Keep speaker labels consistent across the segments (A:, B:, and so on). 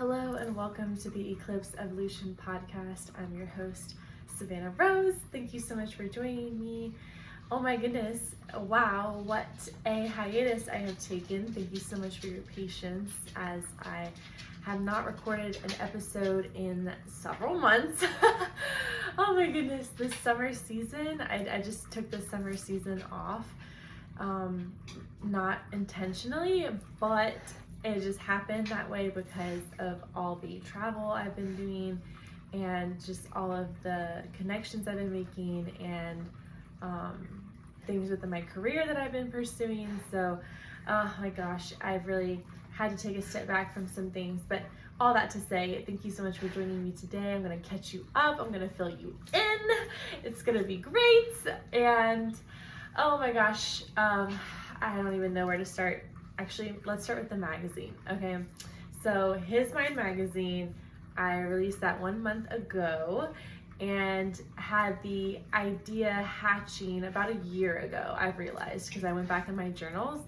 A: Hello and welcome to the Eclipse Evolution podcast. I'm your host, Savannah Rose. Thank you so much for joining me. Oh my goodness, wow, what a hiatus I have taken. Thank you so much for your patience as I have not recorded an episode in several months. Oh my goodness, this summer season, I just took the summer season off. Not intentionally, but it just happened that way because of all the travel I've been doing and just all of the connections I've been making and things within my career that I've been pursuing. So, oh my gosh, I've really had to take a step back from some things. But all that to say, thank you so much for joining me today. I'm going to catch you up. I'm going to fill you in. It's going to be great. And oh my gosh, I don't even know where to start. Actually, let's start with the magazine, okay? So His Mind magazine, I released that 1 month ago and had the idea hatching about a year ago, I've realized, because I went back in my journals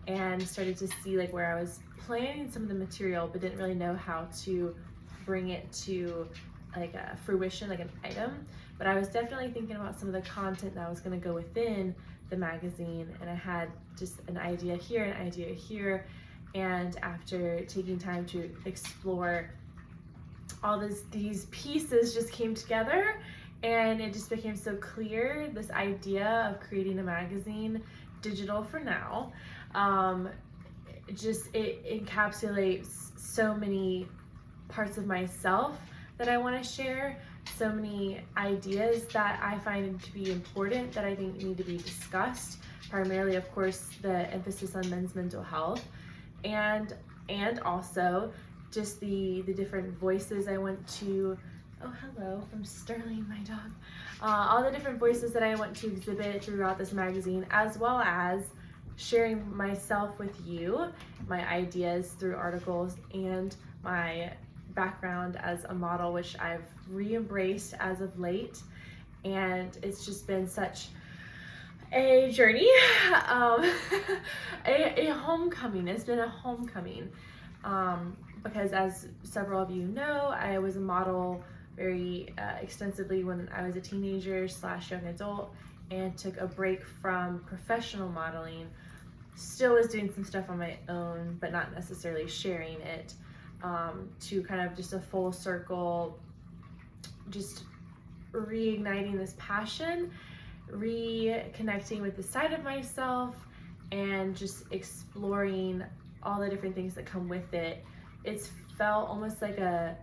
A: and started to see like where I was planning some of the material but didn't really know how to bring it to like a fruition, like an item. But I was definitely thinking about some of the content that was going to go within the magazine, and I had just an idea here, and after taking time to explore all these pieces just came together, and it just became so clear, this idea of creating a magazine, digital for now. It encapsulates so many parts of myself that I want to share, so many ideas that I find to be important that I think need to be discussed, primarily of course the emphasis on men's mental health, and also just the different voices I want to, oh hello from Sterling, my dog, all the different voices that I want to exhibit throughout this magazine, as well as sharing myself with you, my ideas through articles, and my background as a model, which I've re-embraced as of late, and it's just been such a journey, a homecoming. It's been a homecoming, because as several of you know, I was a model very extensively when I was a teenager / young adult, and took a break from professional modeling. Still was doing some stuff on my own, but not necessarily sharing it, to kind of just a full circle, just reigniting this passion, reconnecting with the side of myself, and just exploring all the different things that come with it. It's felt almost like a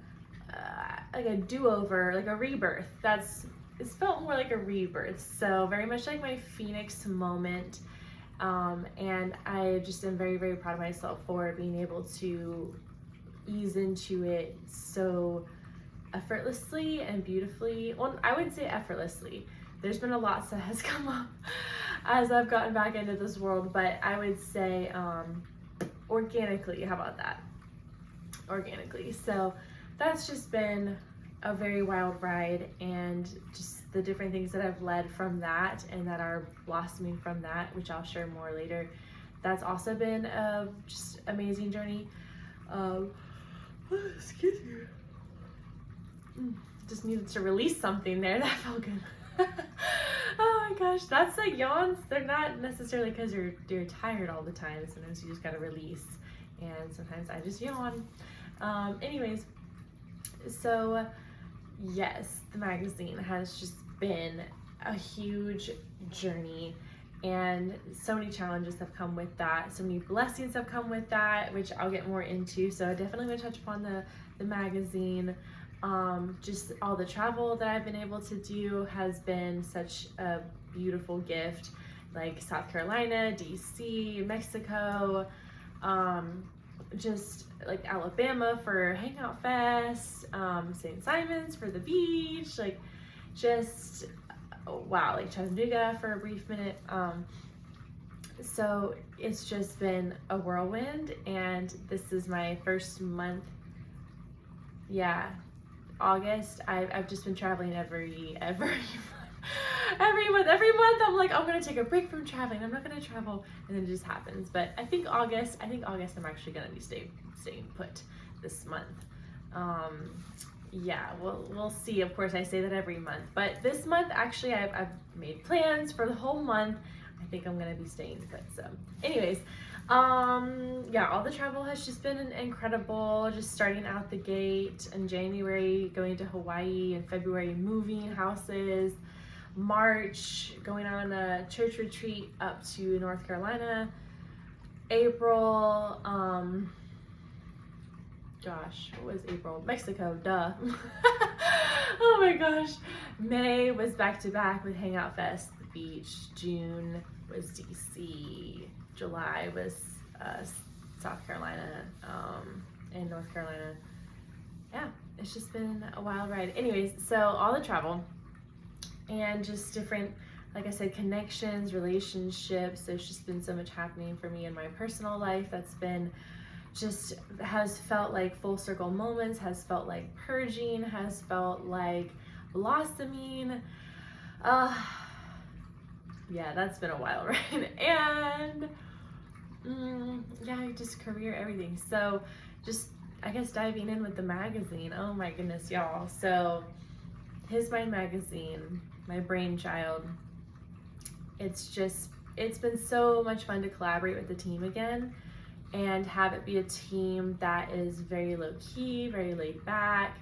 A: do-over, like a rebirth. It's felt more like a rebirth. So very much like my Phoenix moment. And I just am very, very proud of myself for being able to ease into it so effortlessly and beautifully. Well, I would say effortlessly. There's been a lot that has come up as I've gotten back into this world, but I would say organically. How about that? Organically. So that's just been a very wild ride, and just the different things that have led from that and that are blossoming from that, which I'll share more later. That's also been a just amazing journey. Excuse me. Just needed to release something there. That felt good. Oh my gosh, that's like yawns. They're not necessarily because you're tired all the time. Sometimes you just gotta release, and sometimes I just yawn. Anyways, so yes, the magazine has just been a huge journey, and so many challenges have come with that, so many blessings have come with that, which I'll get more into. So I definitely want to touch upon the magazine. Just all the travel that I've been able to do has been such a beautiful gift, like South Carolina, DC, Mexico, just like Alabama for Hangout Fest, St. Simon's for the beach, like just wow, like Chattanooga for a brief minute. So it's just been a whirlwind, and this is my first month. Yeah, August. I've just been traveling every month. I'm like, I'm gonna take a break from traveling. I'm not gonna travel, and then it just happens. But I think August I'm actually gonna be staying put this month. Yeah, we'll see. Of course, I say that every month, but this month actually I've made plans for the whole month. I think I'm gonna be staying put. So anyways, yeah, all the travel has just been incredible. Just starting out the gate in January, going to Hawaii, in February moving houses, March going on a church retreat up to North Carolina, April, gosh, what was April? Mexico, duh. Oh my gosh. May was back to back with Hangout Fest, the beach. June was DC. July was South Carolina and North Carolina. Yeah, it's just been a wild ride. Anyways, so all the travel and just different, like I said, connections, relationships. There's just been so much happening for me in my personal life that's been just has felt like full circle moments, has felt like purging, has felt like blossoming. Yeah, that's been a wild ride. And yeah, just career, everything. So just, I guess, diving in with the magazine. Oh my goodness, y'all. So His Mind magazine, my brainchild. It's been so much fun to collaborate with the team again and have it be a team that is very low key, very laid back,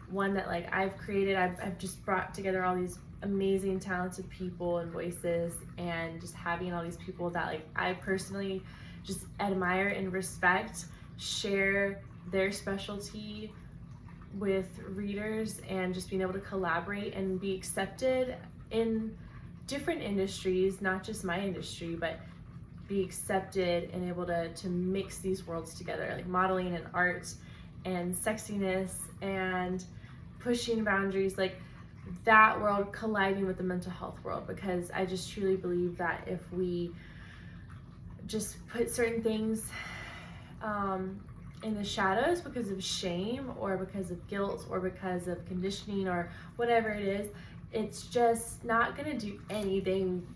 A: one that like I've created. I've just brought together all these amazing, talented people and voices, and just having all these people that like I personally just admire and respect, share their specialty with readers, and just being able to collaborate and be accepted in different industries, not just my industry, but be accepted and able to mix these worlds together, like modeling and art and sexiness and pushing boundaries, like that world colliding with the mental health world. Because I just truly believe that if we just put certain things in the shadows because of shame or because of guilt or because of conditioning or whatever it is, it's just not gonna do anything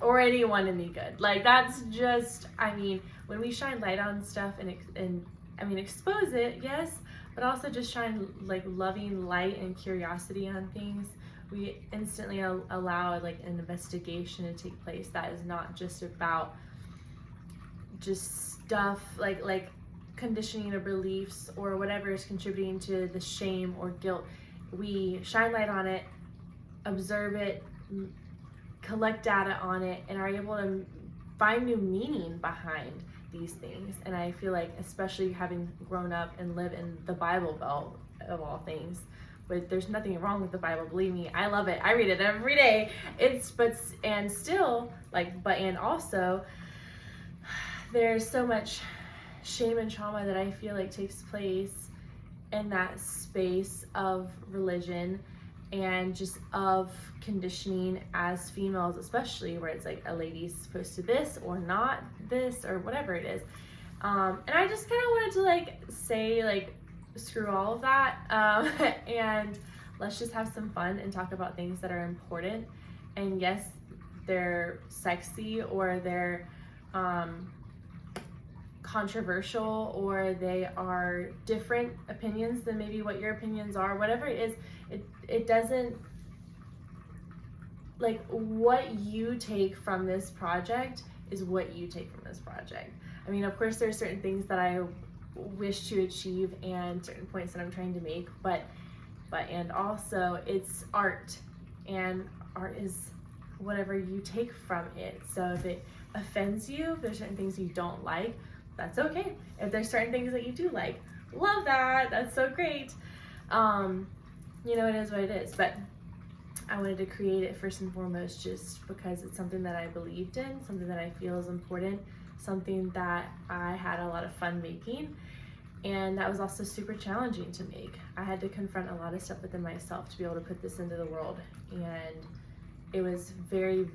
A: or anyone any good. Like that's just, I mean, when we shine light on stuff and I mean expose it, yes, but also just shine like loving light and curiosity on things, we instantly allow like an investigation to take place that is not just about just stuff like conditioning or beliefs or whatever is contributing to the shame or guilt. We shine light on it, observe it, collect data on it, and are able to find new meaning behind these things. And I feel like, especially having grown up and live in the Bible Belt of all things, but there's nothing wrong with the Bible, believe me, I love it, I read it every day. And also there's so much shame and trauma that I feel like takes place in that space of religion and just of conditioning as females, especially, where it's like a lady's supposed to this or not this or whatever it is. And I just kind of wanted to like say like screw all of that, and let's just have some fun and talk about things that are important. And yes, they're sexy or they're controversial or they are different opinions than maybe what your opinions are, whatever it is. It doesn't, like, what you take from this project is what you take from this project. I mean, of course there's certain things that I wish to achieve and certain points that I'm trying to make, but and also it's art, and art is whatever you take from it. So if it offends you, if there's certain things you don't like, that's okay. If there's certain things that you do like, love that, that's so great. You know, it is what it is. But I wanted to create it first and foremost just because it's something that I believed in, something that I feel is important, something that I had a lot of fun making, and that was also super challenging to make. I had to confront a lot of stuff within myself to be able to put this into the world, and it was very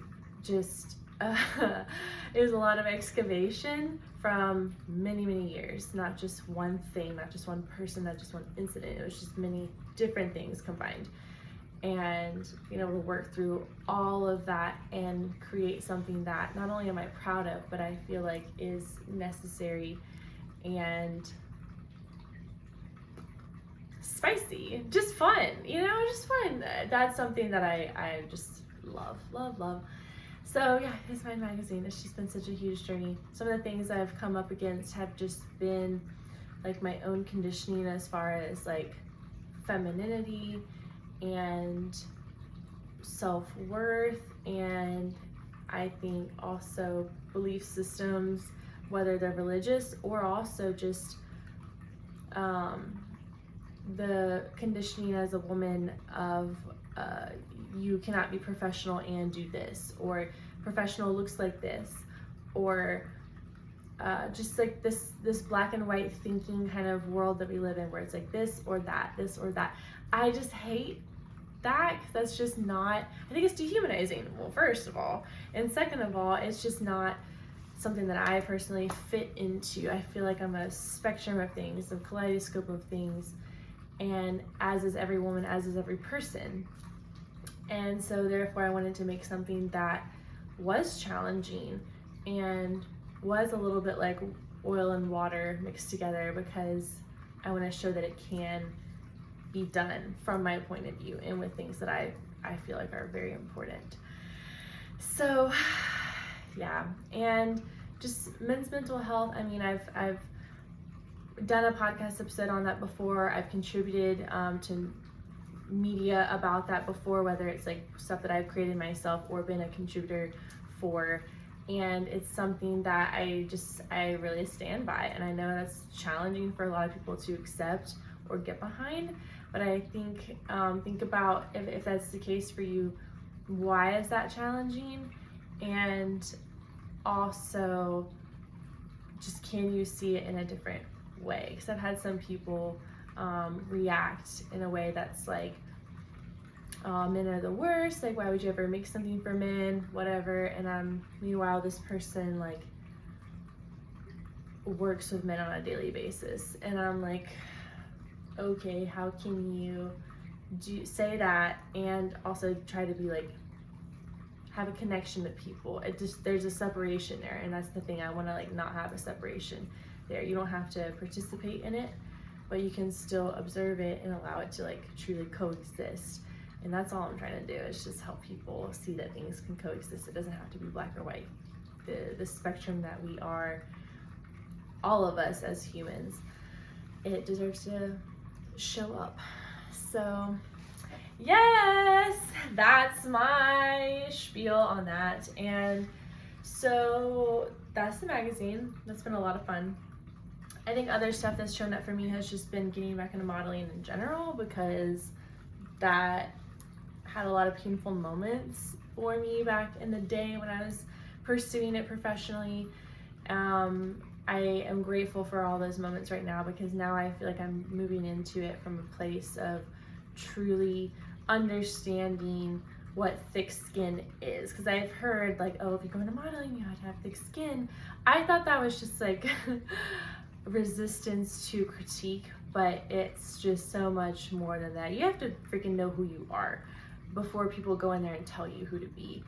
A: just it was a lot of excavation from many years, not just one thing, not just one person, not just one incident. It was just many different things combined, and being able to work through all of that and create something that not only am I proud of, but I feel like is necessary and spicy, just fun, just fun. That's something that I just love, love, love. So yeah, His Mind magazine, it's just been such a huge journey. Some of the things I've come up against have just been like my own conditioning as far as like femininity and self-worth, and I think also belief systems, whether they're religious or also just the conditioning as a woman of you cannot be professional and do this, or professional looks like this, or just like this black and white thinking kind of world that we live in, where it's like this or that, this or that. I just hate that, because that's just not, I think it's dehumanizing, well, first of all, and second of all, it's just not something that I personally fit into. I feel like I'm a spectrum of things, a kaleidoscope of things, and as is every woman, as is every person. And so therefore I wanted to make something that was challenging and was a little bit like oil and water mixed together, because I want to show that it can be done from my point of view and with things that I feel like are very important. So yeah, and just men's mental health. I mean, I've done a podcast episode on that before. I've contributed to media about that before, whether it's like stuff that I've created myself or been a contributor for, and it's something that I really stand by, and I know that's challenging for a lot of people to accept or get behind, but I think think about if that's the case for you, why is that challenging, and also just can you see it in a different way, because I've had some people react in a way that's like, men are the worst, like why would you ever make something for men, whatever, and meanwhile this person like works with men on a daily basis, and I'm like, okay, how can you say that and also try to be like, have a connection with people? There's a separation there, and that's the thing. I want to like not have a separation there. You don't have to participate in it, but you can still observe it and allow it to like truly coexist. And that's all I'm trying to do, is just help people see that things can coexist. It doesn't have to be black or white. The spectrum that we are, all of us as humans, it deserves to show up. So yes, that's my spiel on that. And so that's the magazine. That's been a lot of fun. I think other stuff that's shown up for me has just been getting back into modeling in general, because that had a lot of painful moments for me back in the day when I was pursuing it professionally. I am grateful for all those moments right now, because now I feel like I'm moving into it from a place of truly understanding what thick skin is, because I've heard like, oh, if you go into modeling you have to have thick skin. I thought that was just like resistance to critique, but it's just so much more than that. You have to freaking know who you are before people go in there and tell you who to be,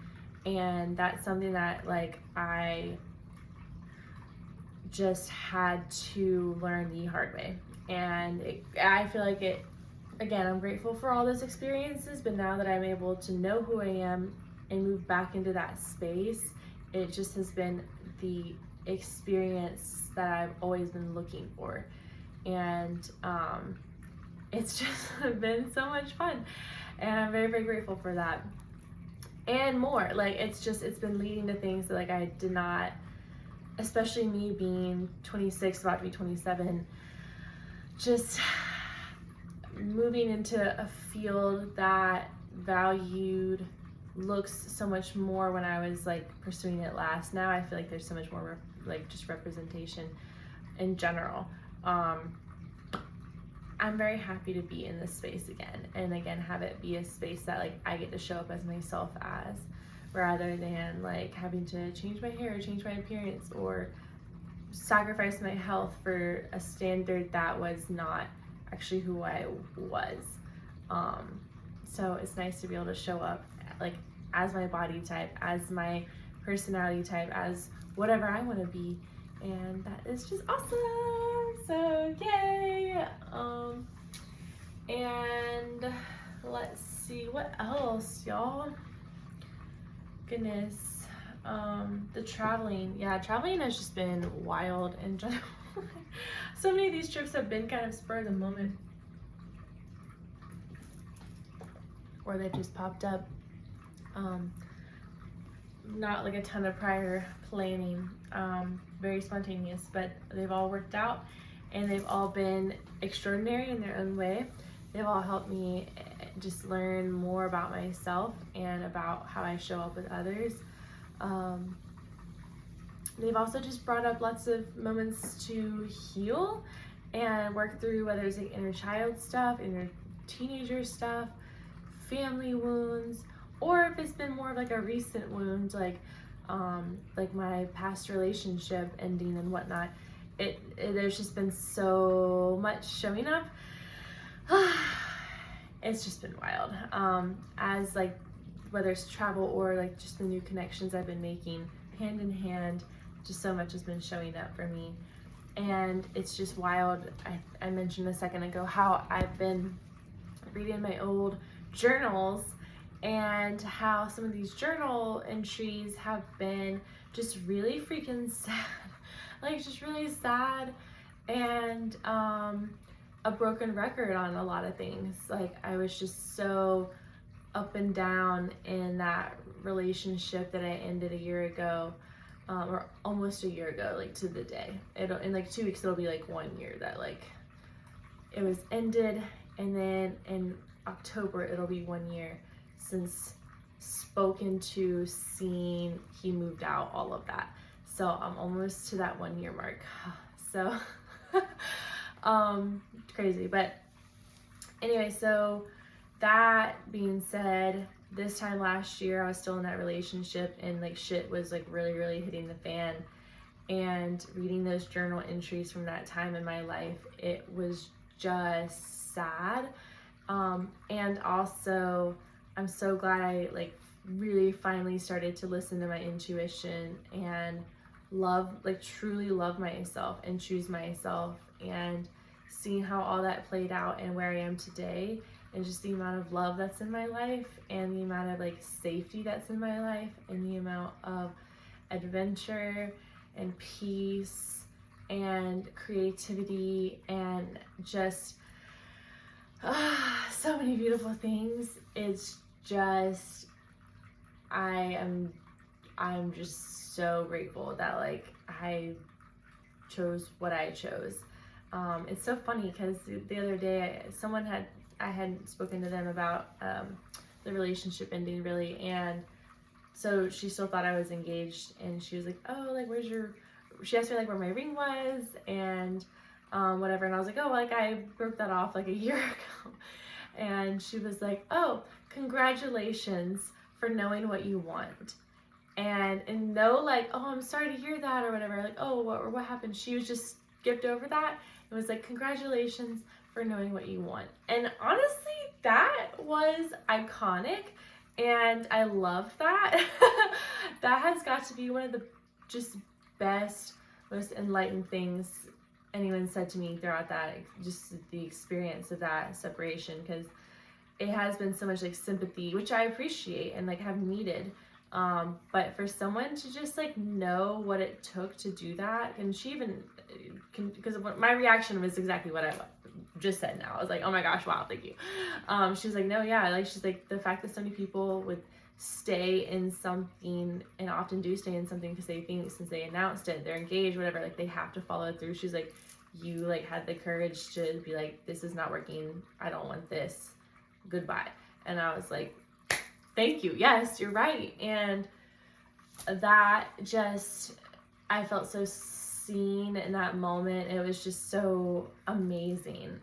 A: and that's something that like I just had to learn the hard way. And I feel like it, again, I'm grateful for all those experiences, but now that I'm able to know who I am and move back into that space, it just has been the experience that I've always been looking for. And it's just been so much fun, and I'm very, very grateful for that and more. Like it's been leading to things that like I did not, especially me being 26, about to be 27, just moving into a field that valued looks so much more when I was like pursuing it last. Now I feel like there's so much more like just representation in general. I'm very happy to be in this space again, and again have it be a space that like I get to show up as myself as, rather than like having to change my hair or change my appearance or sacrifice my health for a standard that was not actually who I was. So it's nice to be able to show up like as my body type, as my personality type, as whatever I want to be, and that is just awesome. So yay. see what else, y'all. Goodness. The traveling. Yeah, traveling has just been wild in general. So many of these trips have been kind of spur of the moment, or they just popped up. Not like a ton of prior planning, very spontaneous, but they've all worked out and they've all been extraordinary in their own way. They've all helped me just learn more about myself and about how I show up with others. They've also just brought up lots of moments to heal and work through, whether it's like inner child stuff, inner teenager stuff, family wounds, or if it's been more of like a recent wound, like my past relationship ending and whatnot. There's just been so much showing up. It's just been wild. As like, whether it's travel or like just the new connections I've been making hand in hand, just so much has been showing up for me. And it's just wild. I mentioned a second ago how I've been reading my old journals and how some of these journal entries have been just really freaking sad. Like, just really sad, and a broken record on a lot of things. Like, I was just so up and down in that relationship that I ended a year ago, or almost a year ago, like to the day. In like 2 weeks, it'll be like 1 year that like it was ended, and then in October, it'll be 1 year since spoken to, seen, he moved out, all of that. So I'm almost to that 1 year mark. So crazy. But anyway, so that being said, this time last year I was still in that relationship and like shit was like really hitting the fan. And reading those journal entries from that time in my life, it was just sad. And also I'm so glad I like really finally started to listen to my intuition and truly love myself and choose myself, and seeing how all that played out and where I am today, and just the amount of love that's in my life and the amount of like safety that's in my life and the amount of adventure and peace and creativity and just so many beautiful things. It's just, I'm just so grateful that like I chose what I chose. It's so funny because the other day I hadn't spoken to them about the relationship ending really, and so she still thought I was engaged, and she was like, oh, like she asked me like where my ring was and whatever, and I was like, oh, like I broke that off like a year ago. And she was like, oh, congratulations for knowing what you want. And no like, oh, I'm sorry to hear that or whatever, like, oh, what happened? She was just skipped over that. It was like, congratulations for knowing what you want. And honestly, that was iconic, and I love that. That has got to be one of the just best, most enlightened things anyone said to me throughout that, just the experience of that separation, because it has been so much like sympathy, which I appreciate and like have needed. But for someone to just like know what it took to do that, and she even because my reaction was exactly what I just said now. I was like, oh my gosh, wow, thank you. She was like, no, yeah, like she's like, the fact that so many people would stay in something, and often do stay in something because they think since they announced it, they're engaged, whatever, like they have to follow through. She's like, you like had the courage to be like, this is not working, I don't want this, goodbye. And I was like, thank you, yes, you're right. And that just, I felt so seen in that moment. It was just so amazing,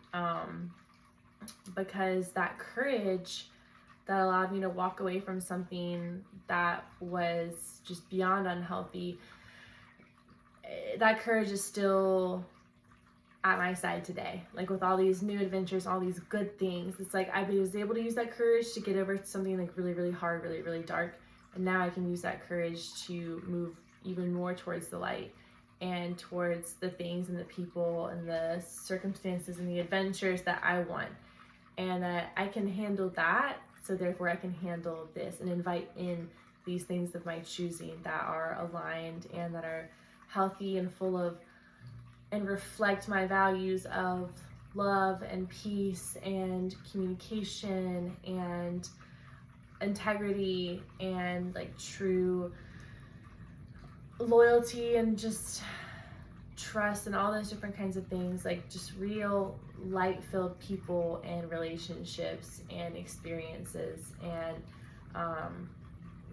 A: because that courage that allowed me to walk away from something that was just beyond unhealthy, that courage is still at my side today. Like with all these new adventures, all these good things, it's like I was able to use that courage to get over something like really hard, really dark, and now I can use that courage to move even more towards the light and towards the things and the people and the circumstances and the adventures that I want, and that I can handle that so therefore I can handle this and invite in these things of my choosing that are aligned and that are healthy and full of and reflect my values of love and peace and communication and integrity and like true loyalty and just trust and all those different kinds of things, like just real light-filled people and relationships and experiences. And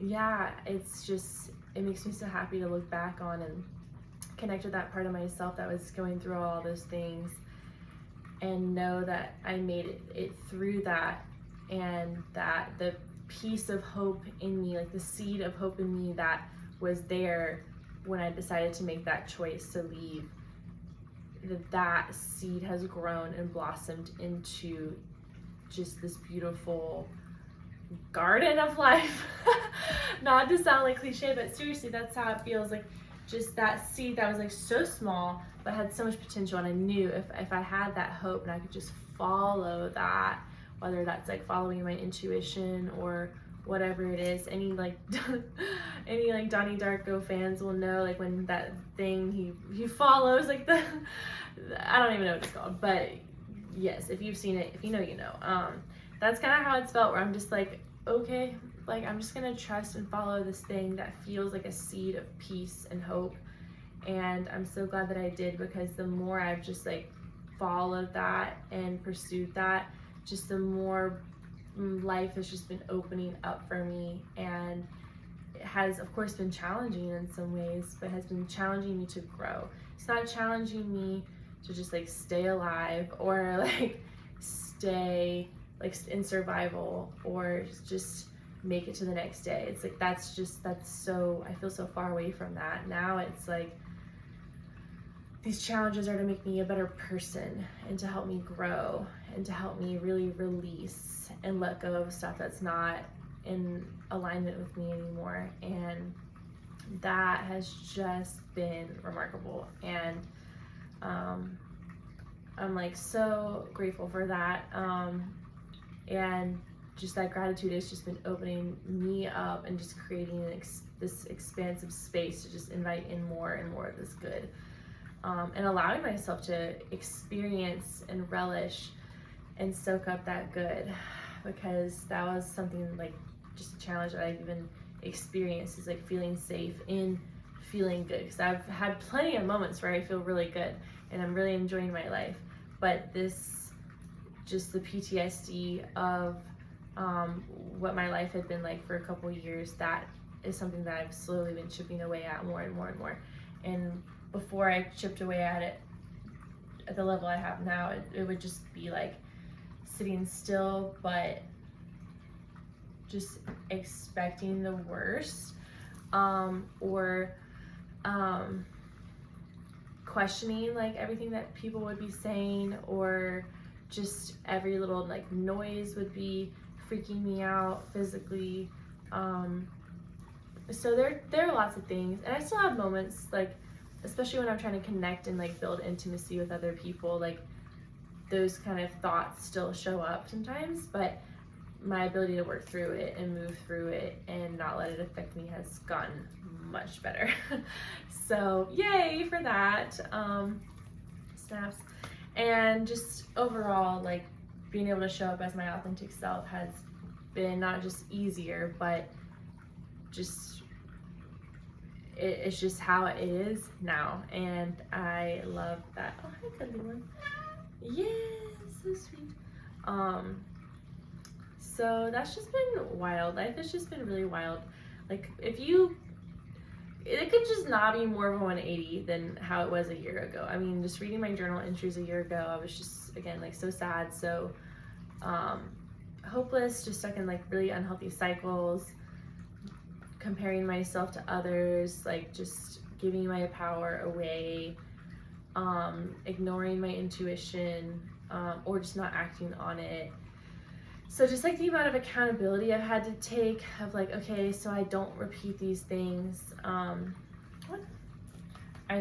A: yeah, it's just, it makes me so happy to look back on and connect with that part of myself that was going through all those things and know that I made it through that, and that the piece of hope in me, like the seed of hope in me that was there when I decided to make that choice to leave, that seed has grown and blossomed into just this beautiful garden of life. Not to sound like cliche, but seriously, that's how it feels. Like just that seed that was like so small but had so much potential, and I knew if I had that hope and I could just follow that, whether that's like following my intuition or whatever it is. Any like Donnie Darko fans will know, like when that thing he follows like the I don't even know what it's called, but yes, if you've seen it, if you know, you know. That's kind of how it's felt, where I'm just like, okay, like I'm just gonna trust and follow this thing that feels like a seed of peace and hope. And I'm so glad that I did, because the more I've just like followed that and pursued that, just the more life has just been opening up for me. And it has of course been challenging in some ways, but has been challenging me to grow. It's not challenging me to just like stay alive or like stay like in survival or just make it to the next day. It's like that's so, I feel so far away from that. Now it's like these challenges are to make me a better person and to help me grow and to help me really release and let go of stuff that's not in alignment with me anymore. And that has just been remarkable. And I'm like so grateful for that. And just that gratitude has just been opening me up and just creating this expansive space to just invite in more and more of this good. And allowing myself to experience and relish and soak up that good, because that was something like just a challenge that I've even experienced, is like feeling safe in feeling good, because I've had plenty of moments where I feel really good and I'm really enjoying my life, but this, just the PTSD of what my life had been like for a couple of years, that is something that I've slowly been chipping away at more and more and more. And before I chipped away at it at the level I have now, it would just be like sitting still, but just expecting the worst, or questioning like everything that people would be saying, or just every little like noise would be freaking me out physically. So there are lots of things, and I still have moments, like especially when I'm trying to connect and like build intimacy with other people, like those kind of thoughts still show up sometimes, but my ability to work through it and move through it and not let it affect me has gotten much better. So yay for that. Snaps. And just overall, like being able to show up as my authentic self has been not just easier, but just it's just how it is now, and I love that. Oh, hi, cuddly one. Yes, so sweet. So that's just been wild. Life has just been really wild. Like it could just not be more of a 180 than how it was a year ago. I mean, just reading my journal entries a year ago, I was just, again, like so sad, so hopeless, just stuck in like really unhealthy cycles, comparing myself to others, like just giving my power away, ignoring my intuition, or just not acting on it. So just like the amount of accountability I've had to take of like, okay, so I don't repeat these things. I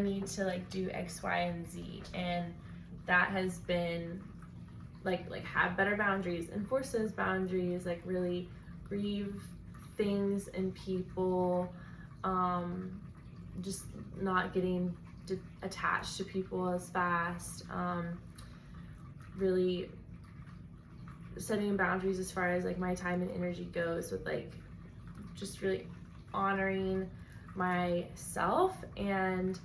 A: need to like do X, Y, and Z. And that has been like have better boundaries, enforce those boundaries, like really grieve things and people, just not getting attached to people as fast, really setting boundaries as far as like my time and energy goes, with like just really honoring myself, and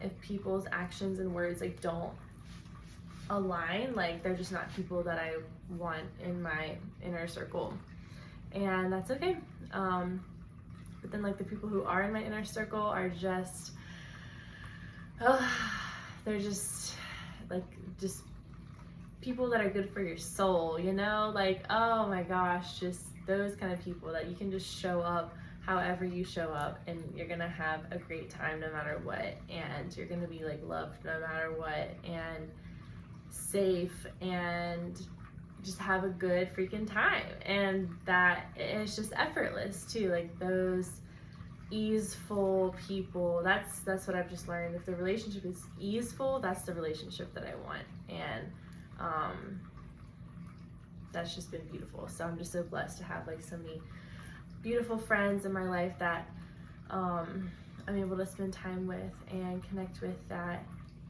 A: if people's actions and words like don't align, like they're just not people that I want in my inner circle, and that's okay. But then like the people who are in my inner circle are just they're just like just people that are good for your soul, you know, like, oh my gosh, just those kind of people that you can just show up however you show up, and you're gonna have a great time no matter what, and you're gonna be like loved no matter what, and safe, and just have a good freaking time. And that it's just effortless too, like those easeful people. That's what I've just learned. If the relationship is easeful, that's the relationship that I want, and that's just been beautiful. So I'm just so blessed to have like so many beautiful friends in my life that I'm able to spend time with and connect with, that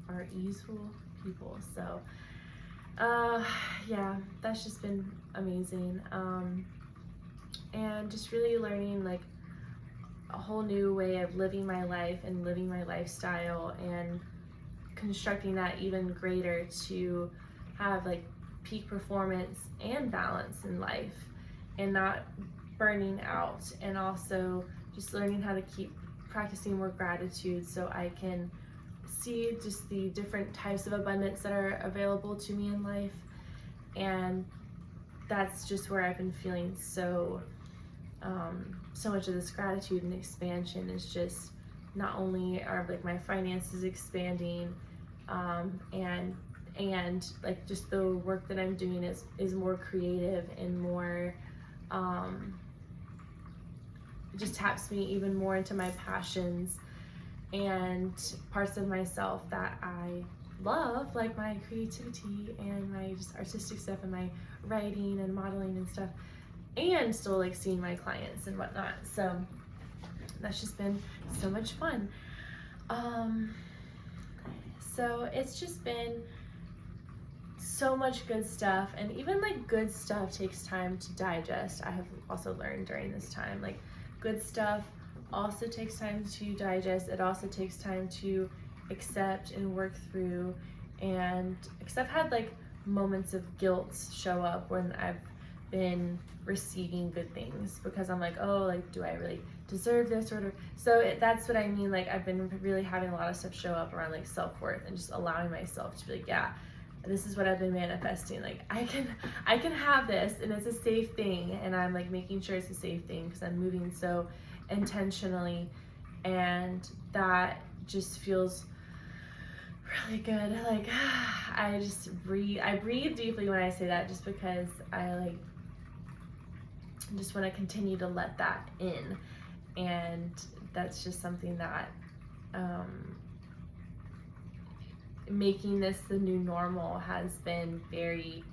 A: are easeful people. So yeah, that's just been amazing, and just really learning like a whole new way of living my life and living my lifestyle, and constructing that even greater to have like peak performance and balance in life, and not burning out, and also just learning how to keep practicing more gratitude, so I can see just the different types of abundance that are available to me in life. And that's just where I've been feeling so much of this gratitude and expansion, is just not only are like my finances expanding, and like just the work that I'm doing is more creative and more it just taps me even more into my passions and parts of myself that I love, like my creativity and my just artistic stuff and my writing and modeling and stuff, and still like seeing my clients and whatnot. So that's just been so much fun. So it's just been so much good stuff, and even like good stuff takes time to digest. I have also learned during this time, like good stuff also takes time to digest. It also takes time to accept and work through, and because I've had like moments of guilt show up when I've been receiving good things, because I'm like, oh, like, do I really deserve this, or so that's what I mean. Like I've been really having a lot of stuff show up around like self-worth, and just allowing myself to be like, yeah, this is what I've been manifesting. Like I can have this, and it's a safe thing, and I'm like making sure it's a safe thing because I'm moving so intentionally, and that just feels really good. Like I breathe deeply when I say that, just because I like just want to continue to let that in, and that's just something that making this the new normal has been very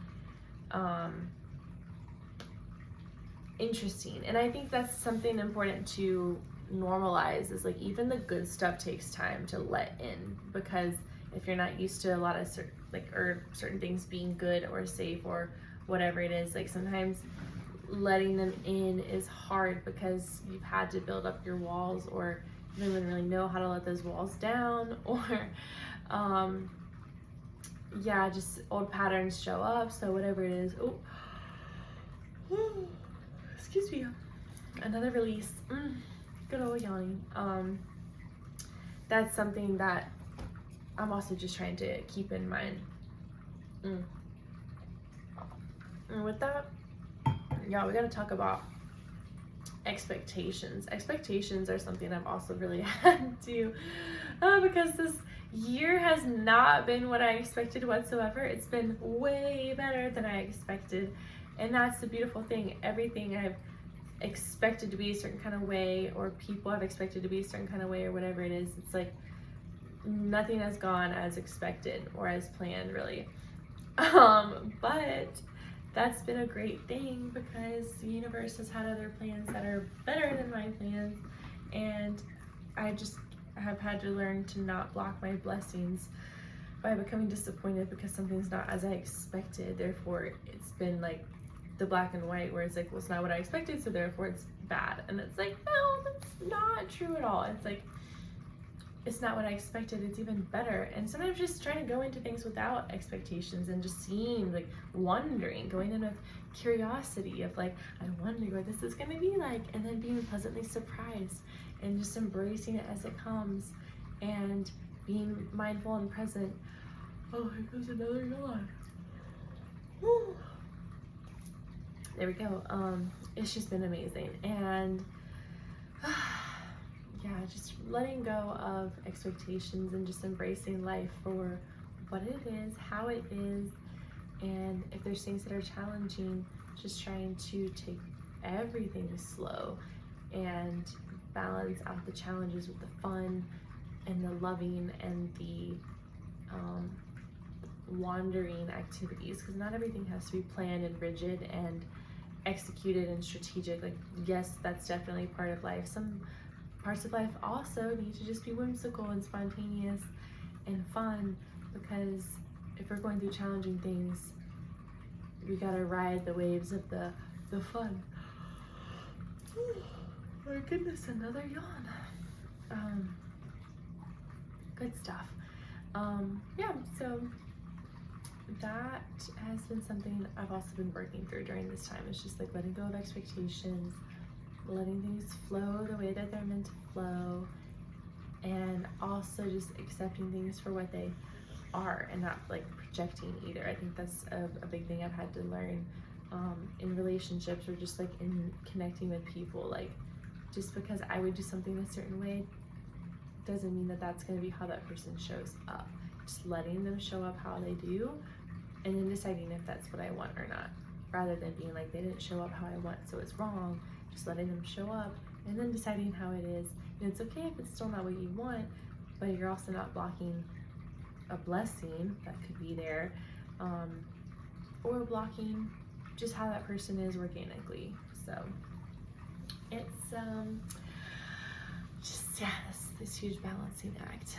A: interesting. And I think that's something important to normalize, is like even the good stuff takes time to let in, because if you're not used to a lot of certain things being good or safe or whatever it is, like sometimes letting them in is hard, because you've had to build up your walls, or you don't even really know how to let those walls down, or yeah, just old patterns show up. So whatever it is, excuse me, another release, good old yawning. That's something that I'm also just trying to keep in mind. And with that, yeah, we gotta talk about expectations. Expectations are something I've also really had to, because this year has not been what I expected whatsoever. It's been way better than I expected, and that's the beautiful thing. Everything I've expected to be a certain kind of way, or people have expected to be a certain kind of way, or whatever it is, it's like nothing has gone as expected or as planned, really. But that's been a great thing because the universe has had other plans that are better than my plans, and I just have had to learn to not block my blessings by becoming disappointed because something's not as I expected. Therefore, it's been like the black and white where it's like, well, it's not what I expected, so therefore it's bad. And it's like, no, that's not true at all. It's like, it's not what I expected, it's even better. And sometimes just trying to go into things without expectations and just seeing, like, wondering, going in with curiosity of like, I wonder what this is gonna be like, and then being pleasantly surprised and just embracing it as it comes and being mindful and present. Oh, here goes another yawn. Whew. There we go. It's just been amazing. And yeah, just letting go of expectations and just embracing life for what it is, how it is, and if there's things that are challenging, just trying to take everything slow and balance out the challenges with the fun and the loving and the wandering activities, because not everything has to be planned and rigid and executed and strategic. Like, yes, that's definitely part of life. Some parts of life also need to just be whimsical and spontaneous and fun, because if we're going through challenging things, we gotta ride the waves of the fun. Oh my goodness, another yawn. Good stuff. Yeah, so that has been something I've also been working through during this time. It's just like letting go of expectations, letting things flow the way that they're meant to flow, and also just accepting things for what they are and not like projecting either. I think that's a big thing I've had to learn in relationships, or just like in connecting with people. Like, just because I would do something a certain way doesn't mean that that's going to be how that person shows up. Just letting them show up how they do, and then deciding if that's what I want or not, rather than being like, they didn't show up how I want, so it's wrong. Just letting them show up and then deciding how it is. And it's okay if it's still not what you want, but you're also not blocking a blessing that could be there, or blocking just how that person is organically. So it's just, yeah, this huge balancing act.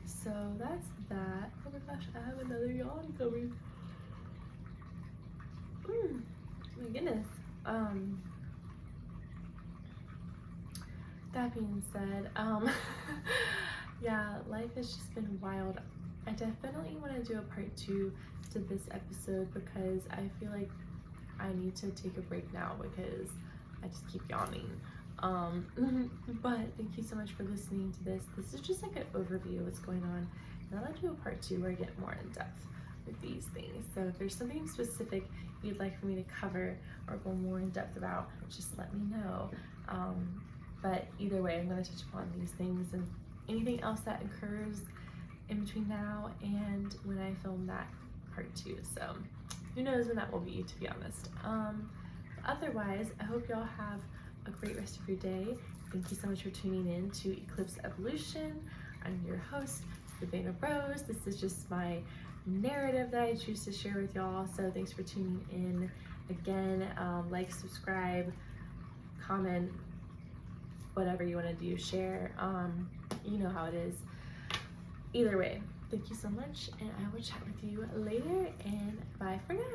A: So that's that. Oh my gosh, I have another yawn coming. My goodness. That being said, yeah, life has just been wild. I definitely want to do a part 2 to this episode, because I feel like I need to take a break now because I just keep yawning. But thank you so much for listening to this. This is just like an overview of what's going on. And I'll do a part 2 where I get more in depth with these things. So if there's something specific you'd like for me to cover or go more in depth about, just let me know. But either way, I'm going to touch upon these things and anything else that occurs in between now and when I film that part 2. So who knows when that will be, to be honest. Otherwise, I hope y'all have a great rest of your day. Thank you so much for tuning in to Eclipse Evolution. I'm your host, Savannah Rose. This is just my narrative that I choose to share with y'all. So thanks for tuning in. Again, like, subscribe, comment, whatever you want to do, share. You know how it is. Either way, thank you so much, and I will chat with you later, and bye for now.